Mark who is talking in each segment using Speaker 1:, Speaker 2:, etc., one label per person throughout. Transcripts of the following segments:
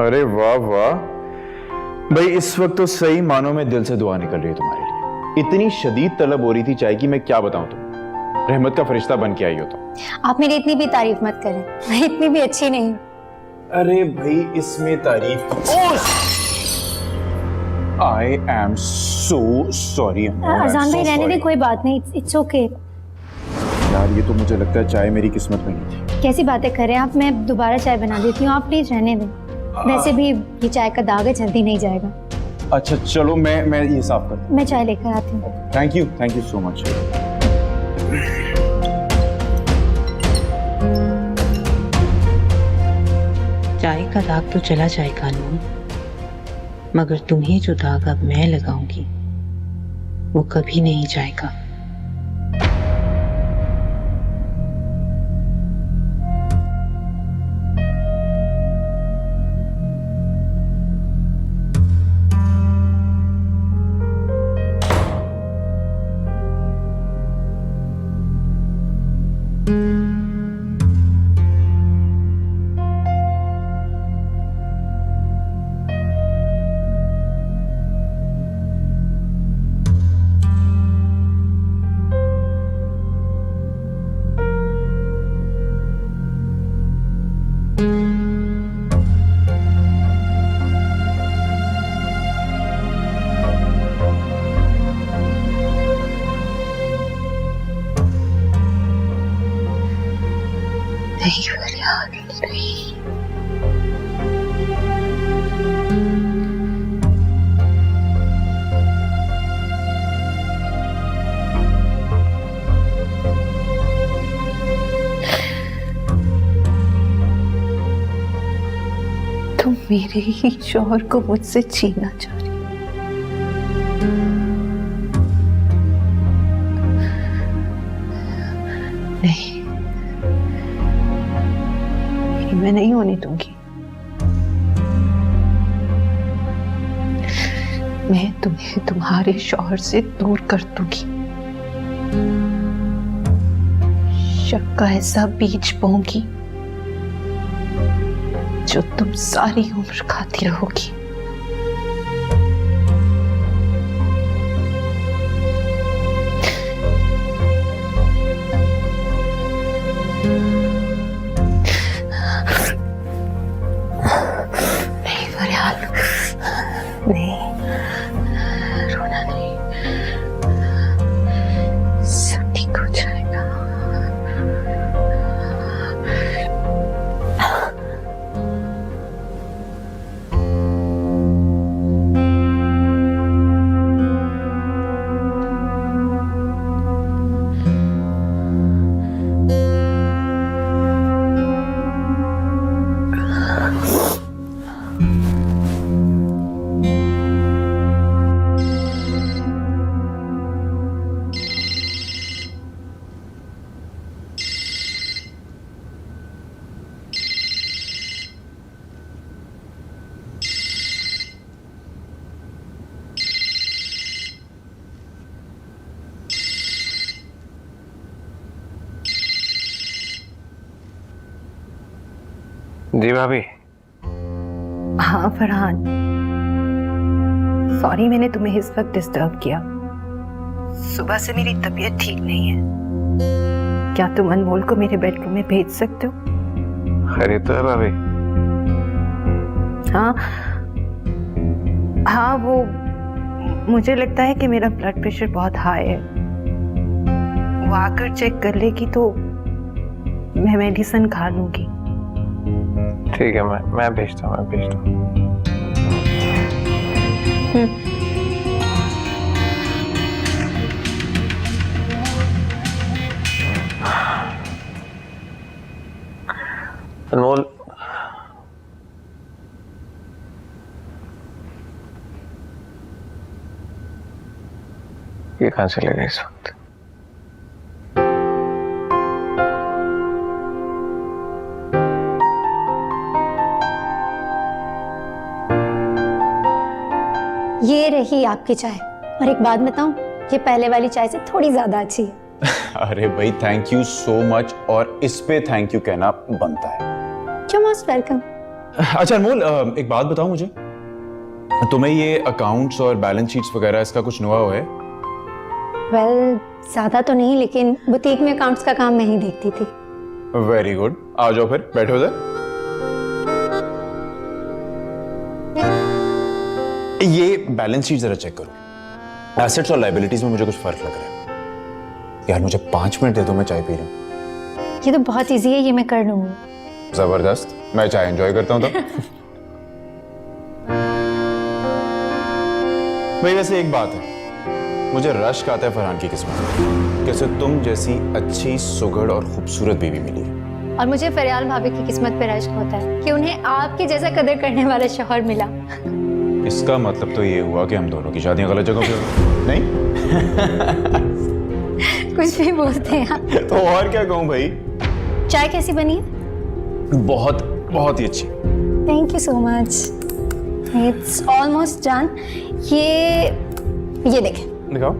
Speaker 1: अरे वाह वाह भाई, इस वक्त तो सही मानों में दिल से दुआ निकल रही है तुम्हारे लिए। इतनी शदीद तलब हो रही थी चाय की, मैं क्या बताऊं तुम, रहमत का फरिश्ता बन के आई हो तुम।
Speaker 2: आप मेरी इतनी भी तारीफ मत करें, मैं इतनी भी अच्छी नहीं हूँ।
Speaker 1: अरे भाई इसमें तारीफ। I am so sorry.
Speaker 2: अजान भाई रहने दे, कोई बात नहीं, इट्स ओके।
Speaker 1: यार ये तो मुझे लगता है चाय मेरी किस्मत में नहीं थी।
Speaker 2: कैसी बातें कर रहे हैं आप, मैं दोबारा चाय बना देती हूँ, आप प्लीज रहने दें। वैसे भी ये चाय का दाग है, जल्दी नहीं जाएगा।
Speaker 1: अच्छा चलो मैं ये साफ कर दूं।
Speaker 2: मैं चाय लेकर आती हूँ।
Speaker 1: Thank you so much.
Speaker 3: चाय का दाग तो चला जाएगा अनमोल, मगर तुम्हें जो दाग अब मैं लगाऊंगी वो कभी नहीं जाएगा। नहीं फरियाद नहीं। तुम मेरे ही शौहर को मुझसे छीनना चाह रही हो। नहीं, मैं नहीं होने दूंगी। मैं तुम्हें तुम्हारे शौहर से दूर कर दूंगी। शक का ऐसा बीज बोऊंगी जो तुम सारी उम्र खाती रहोगी। नहीं फरियाद, नहीं, रोना नहीं, सब ठीक हो जाएगा।
Speaker 4: जी भाभी।
Speaker 3: हाँ फरहान, सॉरी मैंने तुम्हें इस वक्त डिस्टर्ब किया। सुबह से मेरी तबीयत ठीक नहीं है। क्या तुम अनमोल को मेरे बेडरूम में भेज सकते हो?
Speaker 4: खैरियत तो है भाभी?
Speaker 3: हाँ, वो मुझे लगता है कि मेरा ब्लड प्रेशर बहुत हाई है। वो आकर चेक कर लेगी तो मैं मेडिसिन खा लूंगी।
Speaker 4: ठीक है, मैं भेजता हूँ। अनमोल, ये कहाँ चले गए इस वक्त?
Speaker 2: ये रही आपकी चाय, और एक बात बताऊं, ये पहले वाली चाय से थोड़ी ज्यादा अच्छी है।
Speaker 1: अरे भाई थैंक यू सो मच, और इस पे थैंक यू कहना बनता है।
Speaker 2: क्यों, मोस्ट वेलकम।
Speaker 1: अच्छा अनमोल, एक बात बताओ मुझे, तुम्हें ये अकाउंट्स और बैलेंस शीट्स वगैरह इसका कुछ नुआ है?
Speaker 2: वेल ज़्यादा तो नहीं, लेकिन बुटीक में अकाउंट्स का काम मैं ही देखती थी।
Speaker 1: वेरी गुड, आ जाओ फिर, बैठो उधर। ये बैलेंस शीट जरा चेक करो। एसेट्स और लायबिलिटीज में मुझे कुछ फर्क लग रहा है। यार मुझे 5 मिनट दे दो, मैं चाय पी रहा हूँ।
Speaker 2: ये तो बहुत इजी है, ये मैं कर लूंगी।
Speaker 1: जबरदस्त, मैं चाय एंजॉय करता हूँ तो। भाई वैसे एक बात है, मुझे रश्क आता है फरहान की किस्मत, कैसे तुम जैसी अच्छी, सुघड़ और खूबसूरत बीवी मिली है।
Speaker 2: और मुझे फरियाल भाभी की किस्मत पे रश्क होता है कि उन्हें आपकी जैसा कदर करने वाला शौहर मिला।
Speaker 1: इसका मतलब तो ये हुआ कि हम दोनों की शादियां गलत जगह पे हो नहीं?
Speaker 2: कुछ भी बोलते हैं आप।
Speaker 1: तो और क्या कहूँ भाई।
Speaker 2: चाय कैसी बनी है?
Speaker 1: बहुत बहुत ही अच्छी।
Speaker 2: Thank you so much, it's almost done. ये देखें।
Speaker 1: दिखाओ।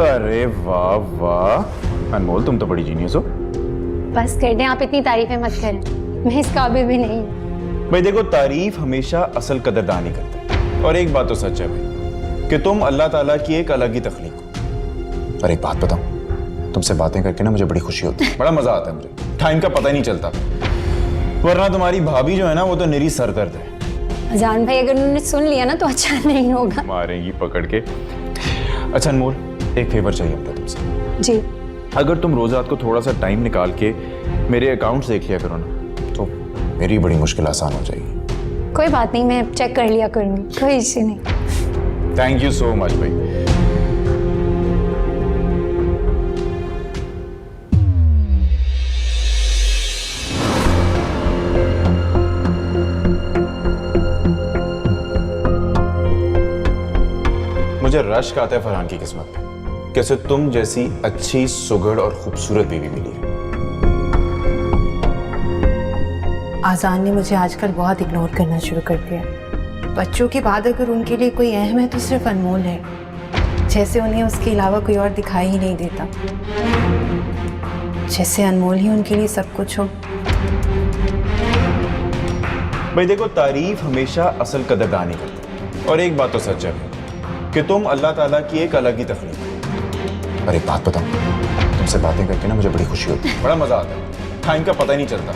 Speaker 1: अरे वाह वाह अनमोल, तुम तो बड़ी जीनियस हो।
Speaker 2: बस कर दें, आप इतनी तारीफें मत करें, मैं इस काबिल भी नहीं हूँ।
Speaker 1: भाई देखो, तारीफ हमेशा असल कदरदान ही करता है। और एक बात तो सच है भाई कि तुम अल्लाह ताला की एक अलग ही तख्लीक हो। और एक बात बताऊं, तुमसे बातें करके ना मुझे बड़ी खुशी होती है, बड़ा मजा आता है मुझे, टाइम का पता ही नहीं चलता। वरना तुम्हारी भाभी जो है ना, वो तो निरी सरदर्द है।
Speaker 2: अजान भाई, अगर उन्होंने सुन लिया ना तो अच्छा नहीं होगा।
Speaker 1: मारेंगी पकड़ के। अच्छा अनमोल, एक फेवर चाहिए हमको तुमसे।
Speaker 2: जी।
Speaker 1: अगर तुम रोज रात को थोड़ा सा टाइम निकाल के मेरे अकाउंट्स देख लिया करो ना, तो मेरी बड़ी मुश्किल आसान हो जाएगी।
Speaker 2: कोई बात नहीं, मैं चेक कर लिया करूंगी, कोई इश्यू नहीं।
Speaker 1: थैंक यू सो मच भाई। मुझे रश्क आता है फरहान की किस्मत पे, कैसे तुम जैसी अच्छी, सुघड़ और खूबसूरत बीवी मिली है।
Speaker 3: आजान ने मुझे आजकल बहुत इग्नोर करना शुरू कर दिया। बच्चों के बाद अगर उनके लिए कोई अहम है तो सिर्फ अनमोल है, जैसे उन्हें उसके अलावा कोई और दिखाई ही नहीं देता, जैसे अनमोल ही उनके लिए सब कुछ हो।
Speaker 1: भाई देखो, तारीफ हमेशा असल कदरदान ही करती है। और एक बात तो सच है कि तुम अल्लाह ताला की एक अलग ही तख्लीक हो। और एक बात बताऊं, तुमसे बातें करके ना मुझे बड़ी खुशी होती है, बड़ा मजा आता है, टाइम का पता ही नहीं चलता।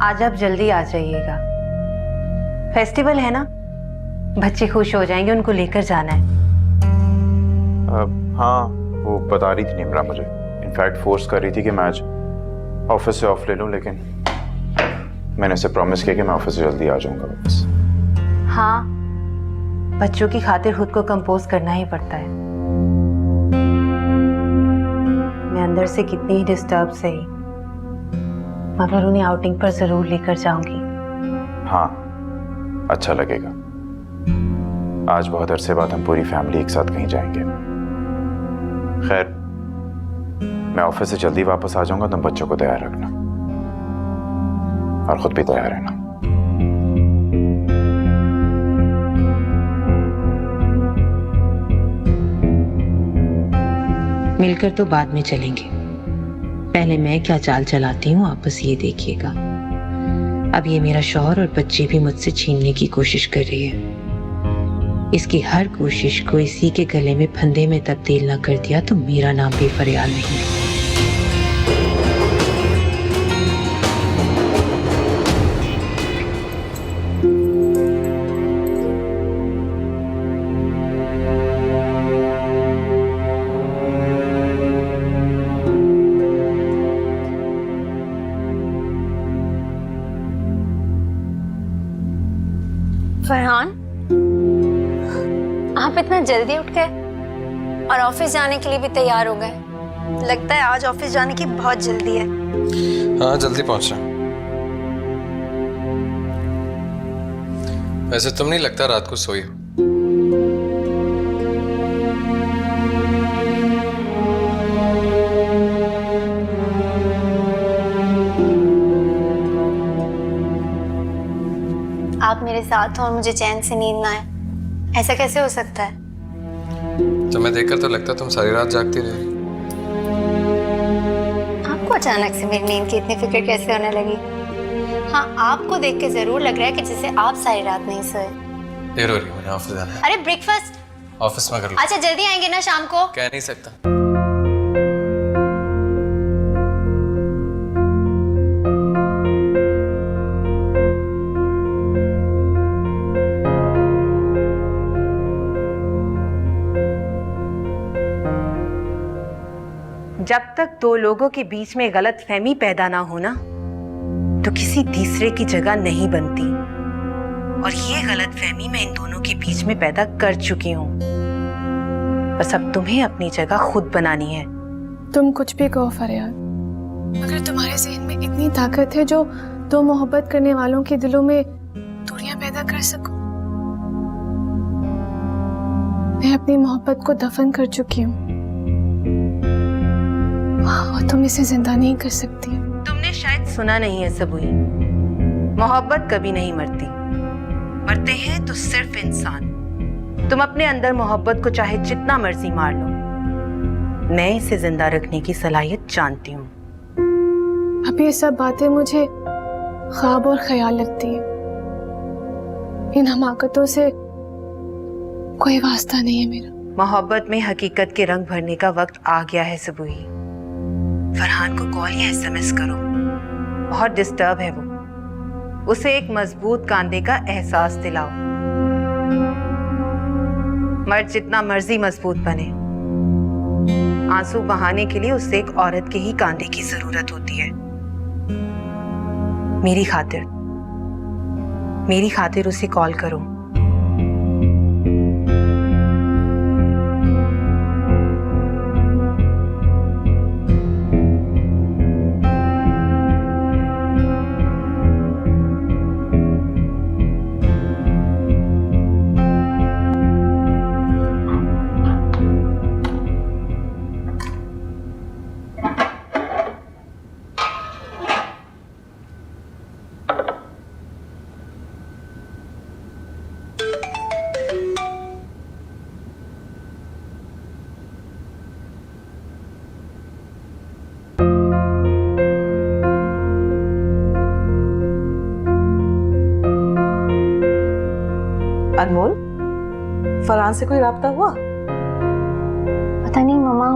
Speaker 3: आज आप जल्दी आ जाइएगा, फेस्टिवल है ना, बच्चे खुश हो जाएंगे, उनको लेकर जाना है।
Speaker 1: हाँ, वो बता रही थी निम्रा मुझे, इनफैक्ट फोर्स कर रही थी कि मैं आज ऑफिस से ऑफ ले लूं, लेकिन मैंने उसे प्रॉमिस किया कि मैं ऑफिस से जल्दी आ जाऊंगा वापस।
Speaker 3: हाँ, बच्चों की खातिर खुद को कंपोज करना ही पड़ता है। मैं अंदर से कितनी ही डिस्टर्ब सही, मगर उन्हें आउटिंग पर जरूर लेकर जाऊंगी।
Speaker 1: हाँ, अच्छा लगेगा। आज बहुत अरसे बाद हम पूरी फैमिली एक साथ कहीं जाएंगे। खैर, मैं ऑफिस से जल्दी वापस आ जाऊंगा, तुम बच्चों को तैयार रखना और खुद भी तैयार रहना।
Speaker 3: मिलकर तो बाद में चलेंगे, पहले मैं क्या चाल चलाती हूँ आप बस ये देखिएगा। अब ये मेरा शौहर और बच्चे भी मुझसे छीनने की कोशिश कर रही है। इसकी हर कोशिश को इसी के गले में फंदे में तब्दील ना कर दिया तो मेरा नाम भी फरियाद नहीं है।
Speaker 2: फरहान, आप इतना जल्दी उठ गए और ऑफिस जाने के लिए भी तैयार हो गए। लगता है आज ऑफिस जाने की बहुत जल्दी है।
Speaker 4: हाँ, जल्दी पहुंचा। वैसे तुम नहीं लगता रात को सोई हो?
Speaker 2: आप मेरे साथ हो और मुझे चैन से नींद ना आए, ऐसा कैसे हो सकता है?
Speaker 4: तुम्हें देखकर तो लगता तुम सारी रात जागती रही।
Speaker 2: आपको अचानक से मेरी नींद की इतनी फिक्र कैसे होने लगी? हाँ, आपको देख के जरूर लग रहा है कि जैसे आप सारी रात नहीं सोए।
Speaker 4: देर हो रही है, मुझे ऑफिस जाना है।
Speaker 2: अरे ब्रेकफास्ट
Speaker 4: ऑफिस में कर लो।
Speaker 2: अच्छा, जल्दी आएंगे ना शाम को?
Speaker 4: कह नहीं सकता।
Speaker 3: जब तक दो लोगों के बीच में गलतफहमी पैदा ना हो ना, तो किसी तीसरे की जगह नहीं बनती। और ये गलतफहमी मैं इन दोनों के बीच में पैदा कर चुकी हूँ। बस अब तुम्हें अपनी जगह खुद बनानी है।
Speaker 5: तुम कुछ भी कहो फरियाद, मगर तुम्हारे ज़हन में इतनी ताकत है जो दो मोहब्बत करने वालों के दिलों में दूरियां पैदा कर सको। मैं अपनी मोहब्बत को दफन कर चुकी हूँ और तुम इसे जिंदा नहीं कर सकती।
Speaker 3: तुमने शायद सुना नहीं है सबूई, मोहब्बत कभी नहीं मरती, मरते हैं तो सिर्फ इंसान। तुम अपने अंदर मोहब्बत को चाहे जितना मर्जी मार लो, मैं इसे जिंदा रखने की सलाहियत जानती हूँ।
Speaker 5: अब ये सब बातें मुझे ख्वाब और ख्याल लगती है। इन हमाकतों से कोई वास्ता नहीं है मेरा।
Speaker 3: मोहब्बत में हकीकत के रंग भरने का वक्त आ गया है सबूई। फरहान को कॉल या एसएमएस करो, बहुत डिस्टर्ब है वो। उसे एक मजबूत कांधे का एहसास दिलाओ। मर्द जितना मर्जी मजबूत बने, आंसू बहाने के लिए उसे एक औरत के ही कांधे की जरूरत होती है। मेरी खातिर उसे कॉल करो।
Speaker 6: अनमोल, फरहान से कोई राब्ता हुआ?
Speaker 2: पता नहीं मम्मा,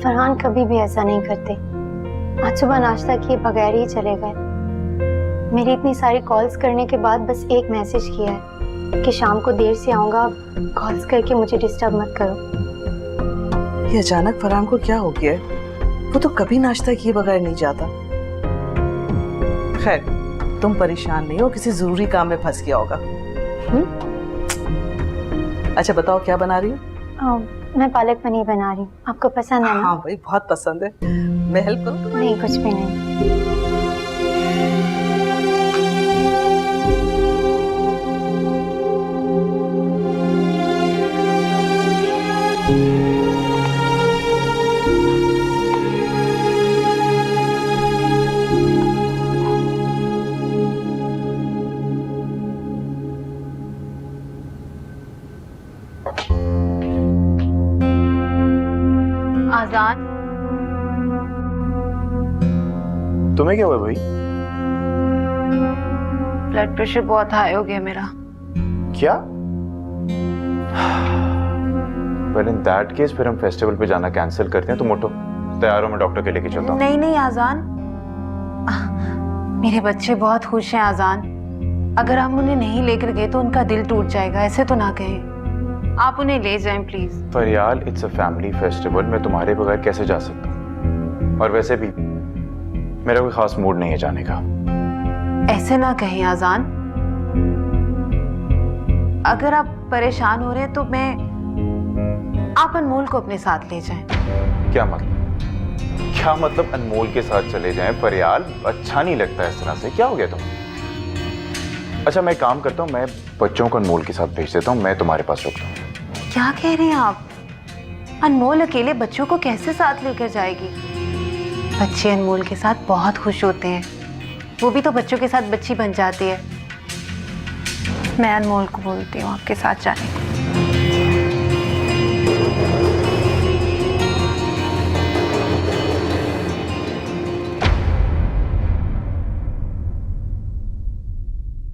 Speaker 2: फरहान कभी भी ऐसा नहीं करते। आज सुबह नाश्ता किए बगैर ही चले गए। मेरी इतनी सारी कॉल्स करने के बाद बस एक मैसेज किया है कि शाम को देर से आऊंगा, कॉल्स करके मुझे डिस्टर्ब मत करो।
Speaker 6: ये अचानक फरहान को क्या हो गया है? वो तो कभी नाश्ता किए बगैर नहीं जाता। खैर, तुम परेशान नहीं हो, किसी जरूरी काम में फंस गया होगा। अच्छा बताओ, क्या बना रही हो?
Speaker 2: मैं पालक पनीर बना रही हूँ। आपको पसंद है ना?
Speaker 6: हाँ भाई, बहुत पसंद है। मैं हेल्प करूँ?
Speaker 2: नहीं, कुछ भी नहीं।
Speaker 1: तुम्हें क्या हुआ भाई?
Speaker 7: ब्लड प्रेशर बहुत हाई हो गया मेरा।
Speaker 1: क्या? Well, in that case, फिर हम फेस्टिवल पे जाना कैंसिल करते हैं। तुम उठो, तैयार हो, मैं डॉक्टर के लेके चलता हूँ।
Speaker 7: नहीं नहीं आजान, मेरे बच्चे बहुत खुश हैं आजान। अगर हम उन्हें नहीं लेकर गए तो उनका दिल टूट जाएगा, ऐसे तो ना कहें। आप उन्हें ले जाएं please.
Speaker 1: Fariyal, it's a family festival, मैं तुम्हारे बगैर कैसे जा सकता हूँ? और वैसे भी मेरा कोई खास मूड नहीं है जाने का।
Speaker 7: ऐसे ना कहें आजान, अगर आप परेशान हो रहे हैं तो आप अनमोल को अपने साथ ले जाएं।
Speaker 1: क्या मतलब अनमोल के साथ चले जाएं? फरियाल, अच्छा नहीं लगता इस तरह से। क्या हो गया तुम्हें? अच्छा, मैं काम करता हूँ, मैं बच्चों को अनमोल के साथ भेज देता हूँ, मैं तुम्हारे पास रुकता हूँ।
Speaker 7: क्या कह रहे हैं आप? अनमोल अकेले बच्चों को कैसे साथ लेकर जाएगी? बच्चे अनमोल के साथ बहुत खुश होते हैं, वो भी तो बच्चों के साथ बच्ची बन जाती है। मैं अनमोल को बोलती हूँ आपके साथ जाने को।